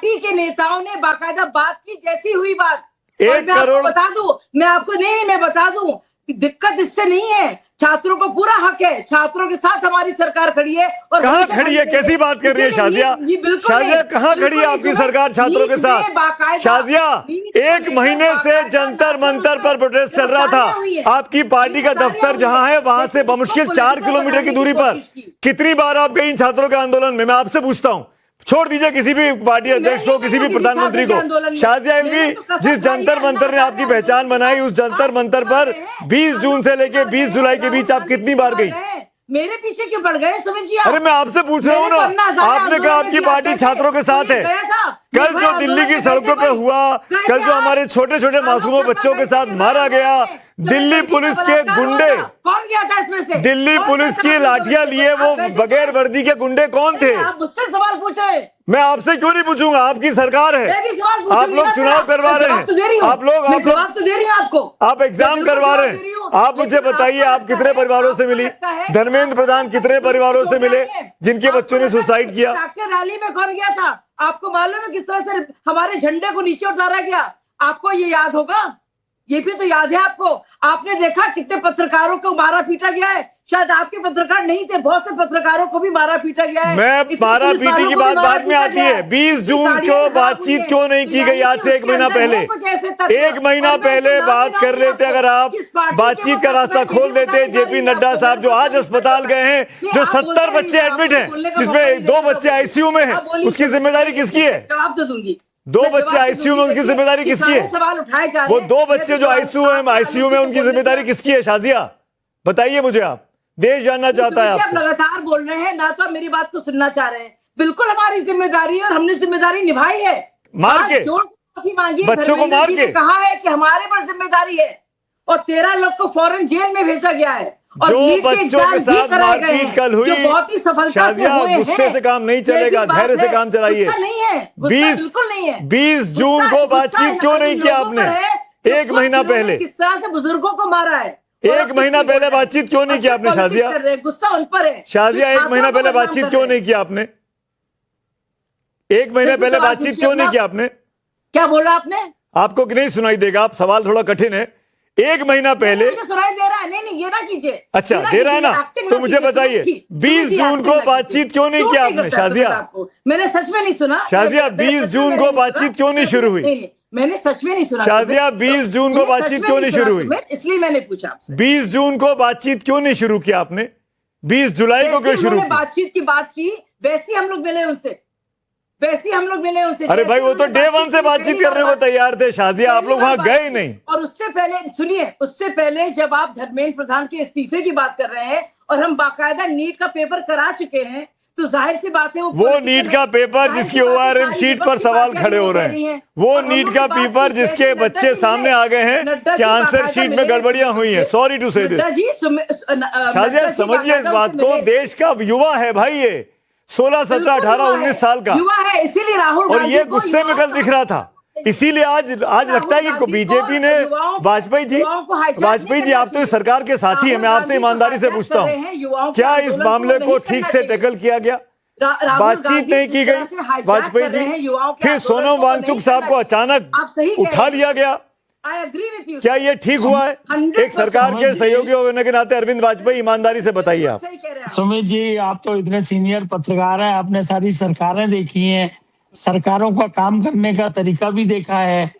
Party के नेताओं ने बाकायदा बात की, जैसी हुई बात। 1 करोड़ बता दूं, मैं आपको नहीं मैं बता दूं, दिक्कत इससे नहीं है, छात्रों को पूरा हक है, छात्रों के साथ हमारी सरकार खड़ी है। और कहां खड़ी है? कैसी बात कर रही है शाजिया? शाजिया कहां खड़ी है आपकी सरकार छात्रों के साथ? शाजिया, 1 महीने से जंतर मंतर पर प्रोटेस्ट चल रहा था। आपकी पार्टी का दफ्तर जहां है वहां से बमुश्किल 4 किलोमीटर की दूरी पर। कितनी बार आप गई इन छात्रों के आंदोलन में? मैं आपसे पूछता हूं, छोड़ दीजिए किसी भी पार्टी अध्यक्ष को, किसी भी प्रधानमंत्री को। शाजिया एमपी, जिस जंतर मंतर ने आपकी पहचान बनाई, उस जंतर मंतर पर 20 जून से लेके 20 जुलाई के बीच आप कितनी बार गई? मेरे पीछे क्यों पड़ गए सुमित जी? अरे मैं आपसे पूछ रहा हूँ ना, आपने कहा आपकी पार्टी छात्रों के साथ है। कल जो दिल्ली की सड़कों पे हुआ, कल जो हमारे छोटे छोटे मासूमों बच्चों के साथ मारा गया, दिल्ली पुलिस के गुंडे, कौन गया था इसमें से? दिल्ली पुलिस की लाठियां लिए वो बगैर वर्दी के गुंडे कौन थे? आप मुझसे सवाल पूछे, मैं आपसे क्यों नहीं पूछूंगा? आपकी सरकार है, आप लोग चुनाव करवा रहे हैं, आप लोग जवाब तो दे रही हूँ आपको, आप एग्जाम करवा रहे हैं। आप मुझे बताइए, आप कितने परिवारों से मिली? धर्मेंद्र प्रधान कितने परिवारों से मिले जिनके बच्चों ने सुसाइड किया? डॉक्टर रैली में कौन गया था? आपको मालूम है किस तरह से हमारे झंडे को नीचे उतारा गया? आपको ये याद होगा, ये भी तो याद है आपको। आपने देखा कितने पत्रकारों को मारा पीटा गया है। शायद आपके पत्रकार नहीं थे, बहुत से पत्रकारों को भी मारा पीटा गया है। मैं मारा पीटी की बात बाद में आती है। 20 जून को बातचीत क्यों नहीं की गई? आज से 1 महीना पहले, 1 महीना पहले बात कर लेते। अगर आप बातचीत का रास्ता खोल देते, जेपी नड्डा साहब जो आज अस्पताल गए हैं, जो 70 बच्चे एडमिट हैं, जिसमें 2 बच्चे आईसीयू में हैं, उसकी जिम्मेदारी किसकी है? जवाब तो दूंगी। 2 बच्चे आईसीयू में, उनकी जिम्मेदारी किसकी है? सवाल उठाए जा रहे वो हैं। 2 बच्चे जो आईसीयू में, उनकी जिम्मेदारी किसकी है? शाजिया बताइए मुझे, आप देश जानना चाहता है आप आपसे। लगातार बोल रहे हैं, ना तो आप मेरी बात को सुनना चाह रहे हैं। बिल्कुल हमारी जिम्मेदारी है और हमने जिम्मेदारी निभाई है। मार के माफी मांगी, बच्चों को मार के कहा है कि हमारे पर जिम्मेदारी है, और 13 लोग को फौरन जेल में भेजा गया है। और जो बच्चों के साथ मारपीट कल हुई, बहुत ही सफलता से हुए हैं। गुस्से से काम नहीं चलेगा, धैर्य से काम चलाइए। नहीं है, बिल्कुल नहीं है। 20 जून को बातचीत क्यों नहीं किया आपने? 1 महीना पहले किस तरह से बुजुर्गों को मारा है, 1 महीना पहले बातचीत क्यों नहीं किया आपने? शाजिया, गुस्सा उन पर है। शाजिया, 1 महीना पहले बातचीत क्यों नहीं किया आपने? 1 महीने पहले बातचीत क्यों नहीं किया आपने? क्या बोला आपने? आपको नहीं सुनाई देगा, आप सवाल थोड़ा कठिन है। 1 महीना पहले मुझे सुनाई दे रहा है। नहीं, ये ना कीजिए। अच्छा, दे रहा है ना, तो मुझे बताइए 20 जून को बातचीत क्यों नहीं किया आपने? शाजिया, मैंने सच में नहीं सुना। शाजिया, 20 जून को बातचीत क्यों नहीं शुरू हुई? मैंने सच में नहीं सुना। शाजिया, 20 जून को बातचीत क्यों नहीं शुरू हुई? इसलिए मैंने पूछा आपसे। 20 जून को बातचीत क्यों नहीं शुरू किया आपने? 20 जुलाई को क्यों शुरू की? बातचीत की बात की, वैसी हम लोग मिले उनसे, अरे भाई, वो तो डे 1 से बातचीत करने को तैयार थे। शाजिया, आप लोग वहां गए नहीं। और उससे पहले सुनिए, उससे पहले जब आप धर्मेंद्र प्रधान के इस्तीफे की बात कर रहे हैं और हम बाकायदा नीट का पेपर करा चुके हैं, तो जाहिर सी बात है वो नीट का पेपर जिसकी ORM शीट पर सवाल खड़े हो रहे हैं, वो नीट का पेपर जिसके बच्चे सामने आ गए हैं कि आंसर शीट में गड़बड़ियां हुई हैं। सॉरी टू से दिस। शाजिया, समझिए इस बात को, देश का युवा है भाई, ये 16, 17, 18, 19 साल का युवा है, इसीलिए राहुल और ये गुस्से में कल दिख रहा था। इसीलिए आज लगता है कि बीजेपी ने, वाजपेयी जी, आप तो इस सरकार के साथी हैं। मैं आपसे ईमानदारी से पूछता हूँ, क्या इस मामले को ठीक से टैकल किया गया? बातचीत नहीं की गई वाजपेयी जी, फिर सोनम वांगचुक साहब को अचानक उठा लिया गया। क्या ये ठीक हुआ है? एक सरकार के सहयोगी होने के नाते अरविंद वाजपेयी, ईमानदारी से बताइए आप। सुमित जी, आप तो इतने सीनियर पत्रकार हैं, आपने सारी सरकारें देखी हैं, सरकारों का काम करने का तरीका भी देखा है।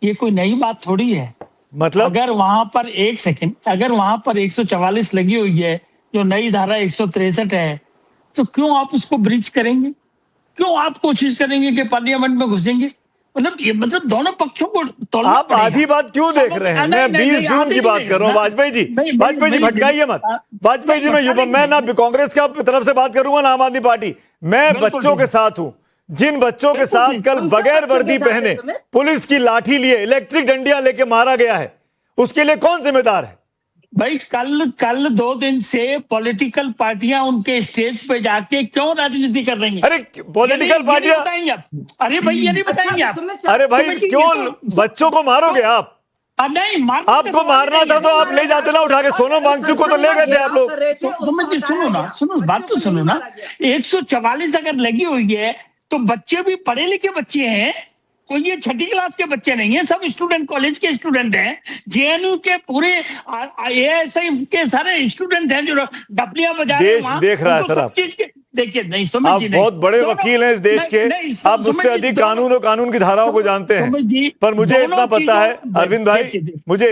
ये कोई नई बात थोड़ी है। मतलब अगर वहां पर 1 सेकंड, अगर वहां पर 144 लगी हुई है, जो नई धारा 163 है, तो क्यों आप उसको ब्रीच करेंगे? क्यों आप कोशिश करेंगे कि पार्लियामेंट में घुसेंगे? मतलब दोनों पक्षों को आप आधी बात क्यों देख रहे हैं? मैं 20 जून की बात कर रहा हूँ। वाजपेयी जी, भटकाइए मत। वाजपेयी जी, मैं ना कांग्रेस की तरफ से बात करूंगा ना आम आदमी पार्टी। मैं बच्चों के साथ हूँ, जिन बच्चों के साथ कल बगैर वर्दी पहने पुलिस की लाठी लिए, इलेक्ट्रिक डंडियां लेके मारा गया है, उसके लिए कौन जिम्मेदार है? भाई, कल 2 दिन से पॉलिटिकल पार्टियां उनके स्टेज पे जाके क्यों राजनीति कर रही हैं? अरे पॉलिटिकल पार्टियां बताएंगे आप? अरे भाई, ये नहीं बताएंगे आप? अरे भाई, क्यों बच्चों को मारोगे आप? नहीं, आपको मारना था तो आप ले जाते ना उठा के। सोनम वांगचुक को तो ले गए थे आप लोग। सुमित जी, सुनो ना, बात तो सुनो ना। 144 अगर लगी हुई है तो बच्चे भी पढ़े लिखे बच्चे हैं, कोई ये छठी क्लास के बच्चे नहीं है, सब स्टूडेंट कॉलेज के स्टूडेंट हैं, जेएनयू के पूरे एएसआई के सारे स्टूडेंट हैं जो डपलियां बजा रहे हैं देश वहां, देख रहा है उनको सर सब आप। चीज के देखिए, नहीं सुमित आप जी बहुत बड़े दोनों- वकील हैं इस देश के, आप मुझसे अधिक कानून और कानून की धाराओं को जानते हैं, पर मुझे इतना पता है अरविंद भाई, मुझे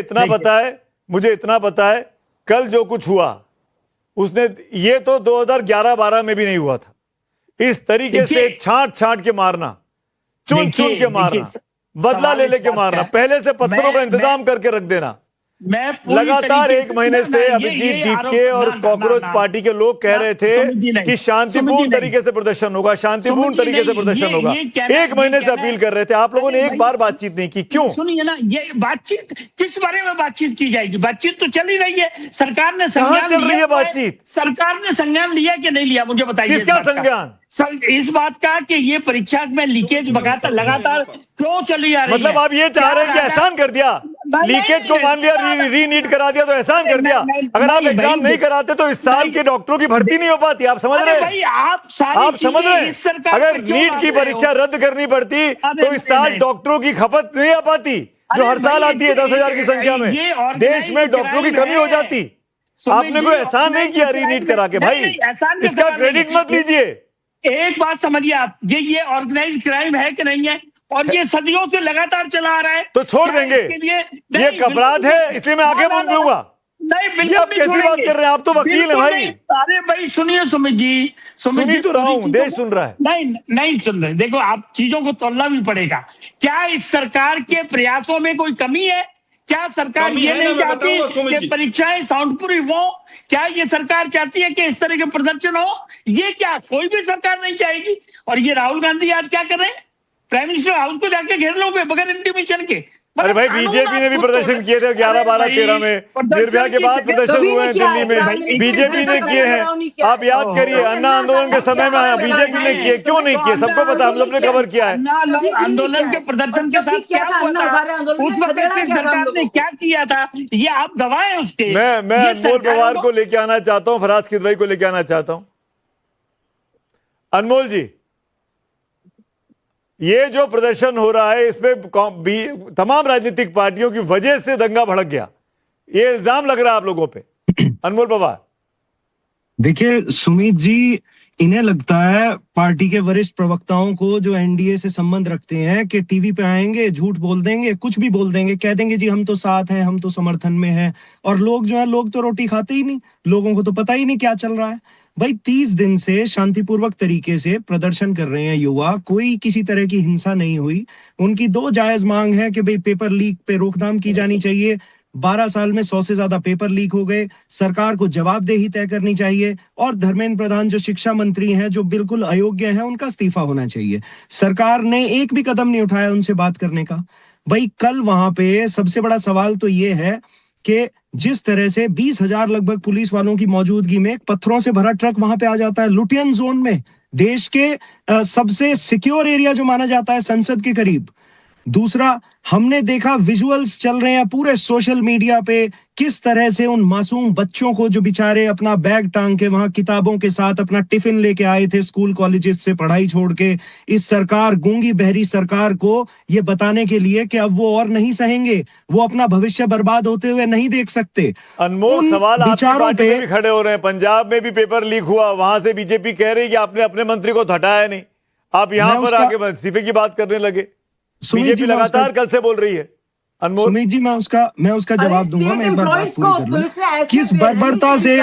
इतना पता है कल जो कुछ हुआ उसने, ये तो 2011-12 में भी नहीं हुआ था। इस तरीके से छांट के मारना, चुन के मारना, बदला ले के मारना, पहले से पत्थरों का इंतजाम करके रख देना। मैं लगातार 1 महीने से अभिजीत दीपके और कॉकरोच पार्टी के लोग कह रहे थे कि शांतिपूर्ण तरीके से प्रदर्शन होगा, शांतिपूर्ण तरीके से प्रदर्शन होगा। 1 महीने से अपील कर रहे थे, आप लोगों ने एक बार बातचीत नहीं की, क्यों? सुनिए ना, ये बातचीत किस बारे में बातचीत की जाएगी? बातचीत तो चल ही रही है, सरकार ने संज्ञान चल रही है लिया, बातचीत? सरकार ने संज्ञान लिया कि नहीं लिया, मुझे बताइए। किसका संज्ञान? इस बात का कि ये परीक्षा में लीकेज लगातार क्यों चली आ रही है? मतलब आप ये चाह रहे हैं कि एहसान कर दिया, लीकेज को मान लिया, रीनीट करा दिया तो एहसान कर दिया। अगर आप एग्जाम नहीं कराते तो इस साल के डॉक्टरों की भर्ती नहीं हो पाती, आप समझ रहे हैं? आप समझ रहे हैं? अगर नीट की परीक्षा रद्द करनी पड़ती तो इस साल डॉक्टरों की खपत नहीं आ पाती, जो हर साल आती है 10,000 की संख्या में। देश में डॉक्टरों की कमी हो जाती। आपने कोई एहसान नहीं किया रीनीट करा के, भाई इसका क्रेडिट मत लीजिए। एक बात समझिए आप, ये ऑर्गेनाइज क्राइम है कि नहीं है, और ये सदियों से लगातार चला आ रहा है, तो छोड़ देंगे? ये अपराध है, इसलिए मैं आगे बोल दूंगा। नहीं, बिल्कुल आप कैसी बात कर रहे हैं? आप तो वकील हैं भाई। अरे भाई सुनिए सुमित जी, सुनी तो रहा हूं, देश सुन रहा है। नहीं सुन रहे। देखो, आप चीजों को तोलना भी पड़ेगा। क्या इस सरकार के प्रयासों में कोई कमी है? क्या सरकार ये नहीं चाहती कि परीक्षाएं साउंडप्रूफ हो? क्या ये सरकार चाहती है कि इस तरह के प्रदर्शन हो? ये क्या कोई भी सरकार नहीं चाहेगी। और ये राहुल गांधी आज क्या कर रहे हैं? प्राइम मिनिस्टर हाउस को जाके घेर लो बगैर इंटीमेशन के। अरे भाई, बीजेपी ने भी प्रदर्शन किए थे 11, 12, 13 में, निर्भया के बाद प्रदर्शन हुए हैं दिल्ली में, बीजेपी ने किए हैं। आप याद करिए, अन्ना आंदोलन के समय में बीजेपी ने किए, क्यों नहीं किए? सबको पता, हम लोग ने कवर किया है। आंदोलन के प्रदर्शन के साथ क्या हुआ था, उस वक्त की सरकार ने क्या किया था, ये आप गवाह हैं उसके। मैं अनमोल पवार को लेके आना चाहता हूँ, फराज किदवई को लेके आना चाहता हूँ। अनमोल जी, ये जो प्रदर्शन हो रहा है इसमें तमाम राजनीतिक पार्टियों की वजह से दंगा भड़क गया, ये इल्जाम लग रहा है आप लोगों पे। अनमोल पवार, देखिए सुमित जी, इन्हें लगता है पार्टी के वरिष्ठ प्रवक्ताओं को जो एनडीए से संबंध रखते हैं कि टीवी पे आएंगे, झूठ बोल देंगे, कुछ भी बोल देंगे, कह देंगे जी हम तो साथ हैं, हम तो समर्थन में हैं, और लोग जो है, लोग तो रोटी खाते ही नहीं, लोगों को तो पता ही नहीं क्या चल रहा है। भाई 30 दिन से शांतिपूर्वक तरीके से प्रदर्शन कर रहे हैं युवा, कोई किसी तरह की हिंसा नहीं हुई। उनकी 2 जायज मांग है कि भाई पेपर लीक पे रोकथाम की जानी चाहिए, 12 साल में 100 से ज्यादा पेपर लीक हो गए, सरकार को जवाबदेही तय करनी चाहिए, और धर्मेंद्र प्रधान जो शिक्षा मंत्री हैं, जो बिल्कुल अयोग्य हैं, उनका इस्तीफा होना चाहिए। सरकार ने एक भी कदम नहीं उठाया उनसे बात करने का। भाई कल वहां पे सबसे बड़ा सवाल तो ये है कि जिस तरह से 20,000 लगभग पुलिस वालों की मौजूदगी में पत्थरों से भरा ट्रक वहां पे आ जाता है लुटियन जोन में, देश के सबसे सिक्योर एरिया जो माना जाता है संसद के करीब। दूसरा, हमने देखा विजुअल्स चल रहे हैं पूरे सोशल मीडिया पे, किस तरह से उन मासूम बच्चों को जो बेचारे अपना बैग टांग के वहां किताबों के साथ अपना टिफिन लेके आए थे स्कूल कॉलेजेस से पढ़ाई छोड़ के, इस सरकार, गूंगी बहरी सरकार को ये बताने के लिए कि अब वो और नहीं सहेंगे, वो अपना भविष्य बर्बाद होते हुए नहीं देख सकते। अनमोल, सवाल आपकी पार्टी में भी खड़े हो रहे हैं। पंजाब में भी पेपर लीक हुआ, वहां से बीजेपी कह रही है कि आपने अपने मंत्री को तो हटाया नहीं, आप यहां पर आके इस्तीफे की बात करने लगे। बीजेपी लगातार कल से बोल रही है। अनमोल, सुमित जी, मैं उसका जवाब दूंगा। मैं एक बार बात पूरी कर लूं। किस बर्बरता से,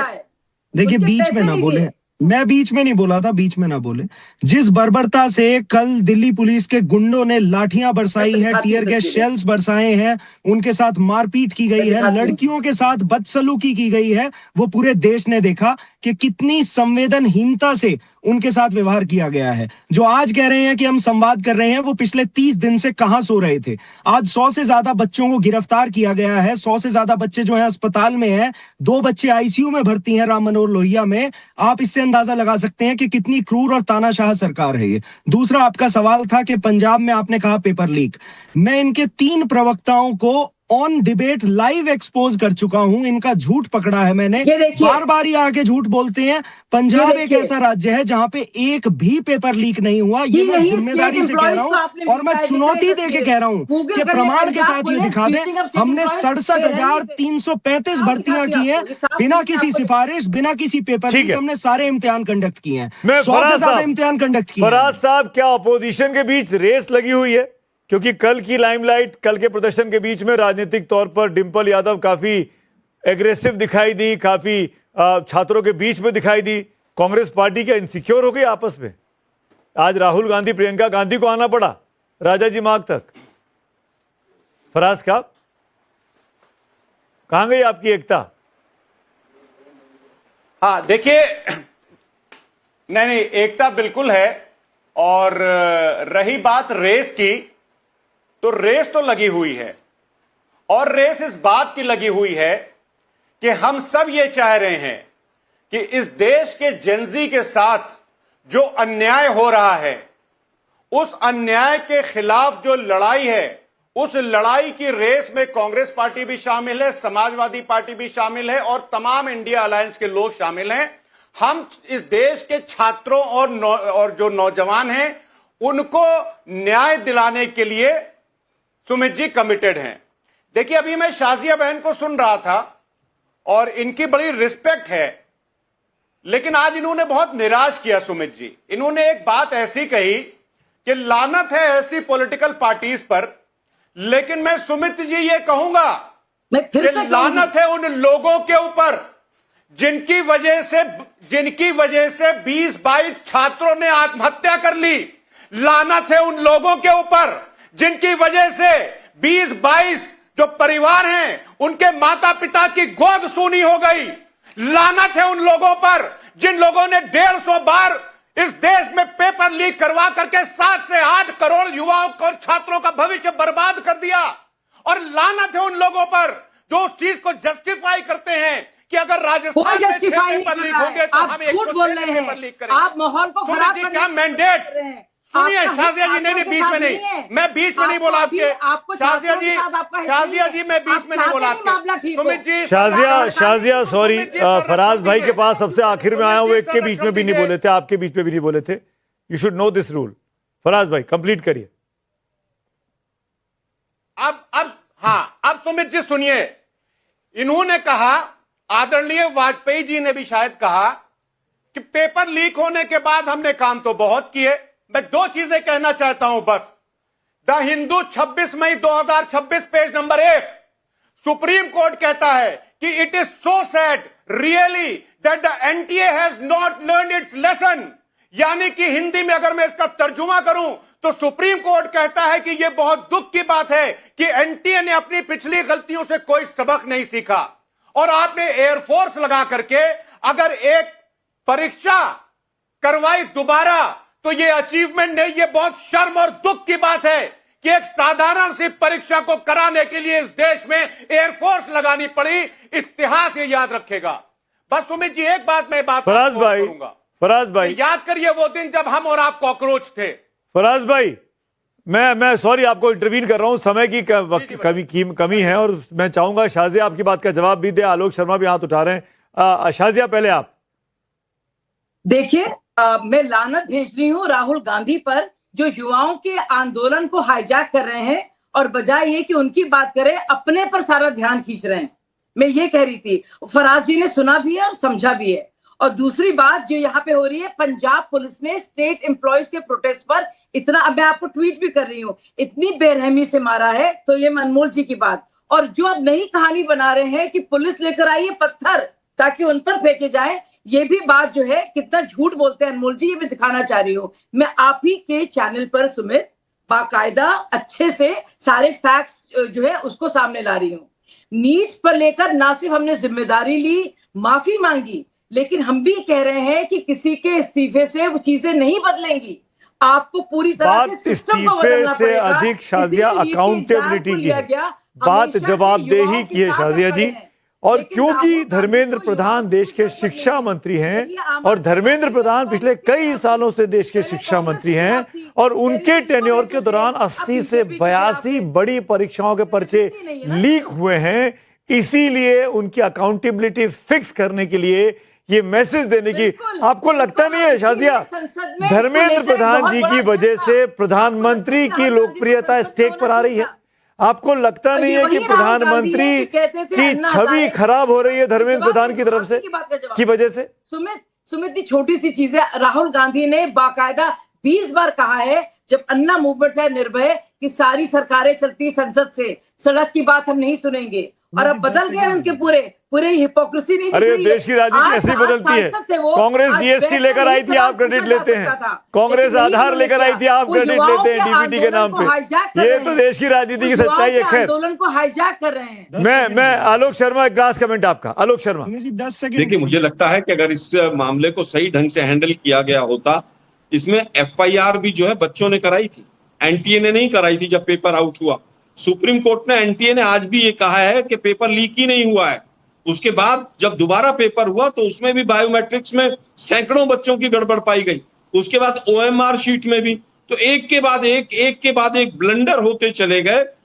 देखिए बीच में ना बोले, मैं बीच में नहीं बोला था, बीच में ना बोले। जिस बर्बरता से कल दिल्ली पुलिस के गुंडों ने लाठियां बरसाई हैं, टीयर गैस शेल्स बरसाए हैं, उनके साथ मारपीट की गई है, लड़कियों के साथ बदसलूकी की गई है, वो पूरे देश ने देखा कि कितनी संवेदनहीनता से उनके साथ व्यवहार किया गया है। जो आज कह रहे हैं कि हम संवाद कर रहे हैं, वो पिछले 30 दिन से कहां सो रहे थे। आज 100 से ज्यादा बच्चों को गिरफ्तार किया गया है, 100 से ज्यादा बच्चे जो हैं अस्पताल में हैं, 2 बच्चे आईसीयू में भर्ती हैं राम मनोहर लोहिया में। आप इससे अंदाजा लगा सकते हैं कि कितनी क्रूर और तानाशाह सरकार है ये। दूसरा, आपका सवाल था कि पंजाब में आपने कहा पेपर लीक। मैं इनके 3 प्रवक्ताओं को ऑन डिबेट लाइव एक्सपोज कर चुका हूं, इनका झूठ पकड़ा है मैंने। ये देखिए, बार बार ये आके झूठ बोलते हैं। पंजाब एक ऐसा राज्य है जहां पे एक भी पेपर लीक नहीं हुआ। ये मैं जिम्मेदारी से कह रहा हूं और मैं चुनौती दे के कह रहा हूं कि प्रमाण के साथ ये दिखा दें। हमने 67,335 भर्तियां की हैं बिना किसी सिफारिश, बिना किसी पेपर लीक। हमने सारे इम्तिहान कंडक्ट किए हैं। 100 से ज्यादा इम्तिहान कंडक्ट किए। फराज साहब, क्या अपोजिशन के बीच रेस लगी हुई है? क्योंकि कल की लाइमलाइट, कल के प्रदर्शन के बीच में राजनीतिक तौर पर डिंपल यादव काफी एग्रेसिव दिखाई दी, काफी छात्रों के बीच में दिखाई दी। कांग्रेस पार्टी क्या इनसिक्योर हो गई आपस में? आज राहुल गांधी, प्रियंका गांधी को आना पड़ा राजाजी मार्ग तक। फराज साहब, कहां गई आपकी एकता? हाँ देखिए, नहीं, एकता बिल्कुल है। और रही बात रेस की, तो रेस तो लगी हुई है, और रेस इस बात की लगी हुई है कि हम सब ये चाह रहे हैं कि इस देश के जेनजी के साथ जो अन्याय हो रहा है, उस अन्याय के खिलाफ जो लड़ाई है, उस लड़ाई की रेस में कांग्रेस पार्टी भी शामिल है, समाजवादी पार्टी भी शामिल है और तमाम इंडिया अलायंस के लोग शामिल हैं। हम इस देश के छात्रों और जो नौजवान हैं, उनको न्याय दिलाने के लिए सुमित जी कमिटेड हैं। देखिए, अभी मैं शाजिया बहन को सुन रहा था और इनकी बड़ी रिस्पेक्ट है, लेकिन आज इन्होंने बहुत निराश किया सुमित जी। इन्होंने एक बात ऐसी कही कि लानत है ऐसी पॉलिटिकल पार्टीज पर, लेकिन मैं सुमित जी ये कहूंगा कि लानत है उन लोगों के ऊपर जिनकी वजह से 20-22 छात्रों ने आत्महत्या कर ली। लानत है उन लोगों के ऊपर जिनकी वजह से 20-22 जो परिवार हैं, उनके माता पिता की गोद सूनी हो गई। लानत है उन लोगों पर जिन लोगों ने 150 बार इस देश में पेपर लीक करवा करके 7 से 8 करोड़ युवाओं को, छात्रों का भविष्य बर्बाद कर दिया। और लानत है उन लोगों पर जो उस चीज को जस्टिफाई करते हैं कि अगर राजस्थान में 6 पेपर लीक होंगे तो हम 106 पेपर लीक करेंगे। आप माहौल को खराब करने क्या मैंडेट? सुनिए शाजिया जी, नहीं बीच में नहीं, मैं बीच में नहीं बोला आपके। शाजिया जी मैं बीच में नहीं बोला आपके। सुमित जी, शाजिया सॉरी, फराज भाई के पास सबसे आखिर में आया हूं, एक के बीच में भी नहीं बोले थे, आपके बीच में भी नहीं बोले थे। You should know this rule. Faraz भाई कंप्लीट करिए। अब सुमित जी सुनिए, इन्होंने कहा, आदरणीय वाजपेयी जी ने भी शायद कहा कि पेपर लीक होने के बाद हमने काम तो बहुत किए। मैं 2 चीजें कहना चाहता हूं बस। द हिंदू 26 मई 2026 पेज नंबर 1, सुप्रीम कोर्ट कहता है कि it is so sad really that the NTA has not learn its lesson. यानी कि हिंदी में अगर मैं इसका तर्जुमा करूं तो सुप्रीम कोर्ट कहता है कि यह बहुत दुख की बात है कि एनटीए ने अपनी पिछली गलतियों से कोई सबक नहीं सीखा। और आपने एयरफोर्स लगा करके अगर एक परीक्षा करवाई दोबारा, तो ये अचीवमेंट नहीं, ये बहुत शर्म और दुख की बात है कि एक साधारण सी परीक्षा को कराने के लिए इस देश में एयरफोर्स लगानी पड़ी। इतिहास ये याद रखेगा। बस सुमित जी, एक बात मैं फराज भाई याद करिए वो दिन जब हम और आप कॉकरोच थे। फराज भाई, मैं सॉरी आपको इंटरवीन कर रहा हूं, समय की कमी है और मैं चाहूंगा शाजिया आपकी बात का जवाब भी दे। आलोक शर्मा भी हाथ उठा रहे हैं। शाजिया पहले आप। देखिए, मैं लानत भेज रही हूँ राहुल गांधी पर, जो युवाओं के आंदोलन को हाईजैक कर रहे हैं और बजाय ये कि उनकी बात करें, अपने पर सारा ध्यान खींच रहे हैं। मैं ये कह रही थी, फराज जी ने सुना भी है और समझा भी है। और दूसरी बात जो यहाँ पे हो रही है, पंजाब पुलिस ने स्टेट एम्प्लॉयज के प्रोटेस्ट पर इतना, अब मैं आपको ट्वीट भी कर रही हूँ, इतनी बेरहमी से मारा है। तो ये अनमोल जी की बात, और जो अब नई कहानी बना रहे हैं कि पुलिस लेकर आई है पत्थर ताकि उन पर फेंके जाए, ये भी बात जो है कितना झूठ बोलते हैं अनमोल जी, ये मैं दिखाना चाह रही हूँ। मैं आप ही के चैनल पर सुमित बाकायदा अच्छे से सारे फैक्ट्स जो है उसको सामने ला रही हूँ। नीट पर लेकर ना सिर्फ हमने जिम्मेदारी ली, माफी मांगी, लेकिन हम भी कह रहे हैं कि किसी के इस्तीफे से वो चीजें नहीं बदलेंगी। आपको पूरी तरह से सिस्टम को बदलना पड़ेगा। अधिक शाजिया अकाउंटेबिलिटी की बात, जवाबदेही की है शाजिया जी। और लेकिन क्योंकि राहुल गांधी धर्मेंद्र को प्रधान युवा देश के स्कूल पर शिक्षा नहीं है। मंत्री हैं यही आम और आदमी धर्मेंद्र पार्टी प्रधान का पिछले कांग्रेस कई के सालों से देश के पहले शिक्षा कांग्रेस मंत्री के हैं खिलाफ थी, और फिर उनके इसको टेन्योर लेकर के दौरान अब 80 से बीजेपी के खिलाफ 82 है। बड़ी परीक्षाओं के पर्चे नहीं है ना। लीक हुए हैं। इसीलिए उनकी अकाउंटेबिलिटी फिक्स करने के लिए ये मैसेज देने की बिल्कुल, आपको लगता बिल्कुल, नहीं है शाजिया? इसीलिए संसद में इसको धर्मेंद्र लेकर प्रधान बहुत जी बड़ा की वजह चर्चा। से आपको प्रधानमंत्री लगता की है राहुल गांधी को लोकप्रियता संसद स्टेक में पर आ होना रही है? चाहिए आपको लगता और नहीं ये है कि वही राहुल गांधी प्रधानमंत्री है जो कहते थे की अन्ना छवि हजारे खराब हो रही है का धर्मेंद्र जवाब प्रधान दे की दो, तरफ से आपकी बात का जवाब की दो। वजह से? सुमित जी, छोटी सी चीज है, राहुल गांधी ने बाकायदा 20 बार कहा है जब अन्ना मूवमेंट है निर्भय कि सारी सरकारें चलती संसद से, सड़क की बात हम नहीं सुनेंगे। और अब बदल गए उनके पूरे हिपोक्रेसी नहीं दिख अरे रही है। देश की राजनीति आज ऐसी बदलती है। सांसद थे वो, कांग्रेस आज जीएसटी बैठकर लेकर आई यही थी, सवाल आप क्रेडिट पूछा जा लेते हैं। सकता था। कांग्रेस लेकिन नहीं आधार उन्होंने लेकर आई किया। थी, आप वो क्रेडिट युवाओं लेते हैं के डीबीटी के नाम आंदोलन को hijack पे। कर ये रहे तो हैं। देश की राजनीति की वो सच्चाई है। युवाओं के खैर, आंदोलन को हाईजैक कर रहे हैं। मैं आलोक शर्मा, एक लास्ट कमेंट आपका। आलोक शर्मा, सुमित जी 10 सेकंड देखिए, मुझे लगता है कि अगर इस मामले को सही ढंग से हैंडल किया गया होता, इसमें एफआईआर भी जो है बच्चों ने कराई थी, एनटीए ने नहीं कराई थी। जब पेपर आउट हुआ, सुप्रीम कोर्ट ने, एनटीए ने आज भी ये कहा है कि पेपर लीक ही नहीं हुआ है। उसके बाद जब दोबारा पेपर हुआ तो उसमें भी बायोमेट्रिक्स में सैकड़ों बच्चों की गड़बड़ पाई गई। उसके बाद ओएमआर शीट में भी। तो एक के बाद एक ब्लंडर होते चले गए